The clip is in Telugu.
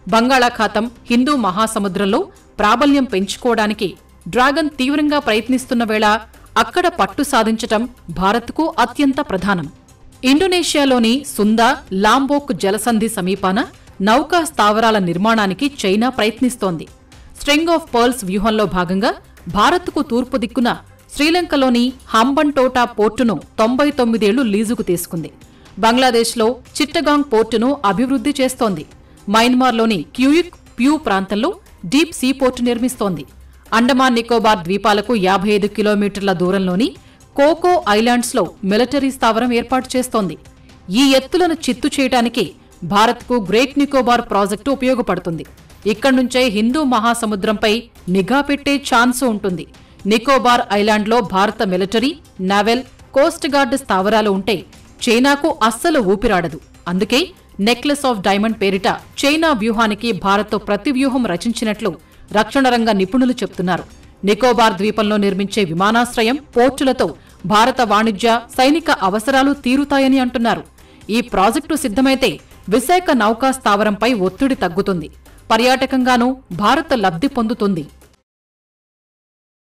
బంగాళాఖాతం, హిందూ మహాసముద్రంలో ప్రాబల్యం పెంచుకోవడానికి డ్రాగన్ తీవ్రంగా ప్రయత్నిస్తున్న వేళ అక్కడ పట్టు సాధించటం భారత్కు అత్యంత ప్రధానం. ఇండోనేషియాలోని సుందా, లాంబోక్ జలసంధి సమీపాన నౌకా స్థావరాల నిర్మాణానికి చైనా ప్రయత్నిస్తోంది. స్ట్రింగ్ ఆఫ్ పర్ల్స్ వ్యూహంలో భాగంగా భారత్కు తూర్పు దిక్కున శ్రీలంకలోని హంబన్టోటా పోర్టును 99 ఏళ్లు లీజుకు తీసుకుంది. బంగ్లాదేశ్లో చిట్టగాంగ్ పోర్టును అభివృద్ధి చేస్తోంది. మయన్మార్లోని క్యూయిక్ ప్యూ ప్రాంతంలో డీప్ సీ పోర్టు నిర్మిస్తోంది. అండమాన్ నికోబార్ ద్వీపాలకు 55 కిలోమీటర్ల దూరంలోని కోకో ఐలాండ్స్లో మిలిటరీ స్థావరం ఏర్పాటు చేస్తోంది. ఈ ఎత్తులను చిత్తు చేయడానికి భారత్కు గ్రేట్ నికోబార్ ప్రాజెక్టు ఉపయోగపడుతుంది. ఇక్కడ్నుంచే హిందూ మహాసముద్రంపై నిఘా పెట్టే ఛాన్సు ఉంటుంది. నికోబార్ ఐలాండ్లో భారత మిలిటరీ, నావెల్, కోస్ట్ గార్డ్ స్థావరాలు ఉంటే చైనాకు అస్సలు ఊపిరాడదు. అందుకే నెక్లెస్ ఆఫ్ డైమండ్ పేరిట చైనా వ్యూహానికి భారత్ ప్రతివ్యూహం రచించినట్లు రక్షణ రంగ నిపుణులు చెబుతున్నారు. నికోబార్ ద్వీపంలో నిర్మించే విమానాశ్రయం, పోర్టులతో భారత వాణిజ్య, సైనిక అవసరాలు తీరుతాయని అంటున్నారు. ఈ ప్రాజెక్టు సిద్ధమైతే విశాఖ నౌకా స్థావరంపై ఒత్తిడి తగ్గుతుంది. పర్యాటకంగానూ భారత్ లబ్ధి పొందుతుంది.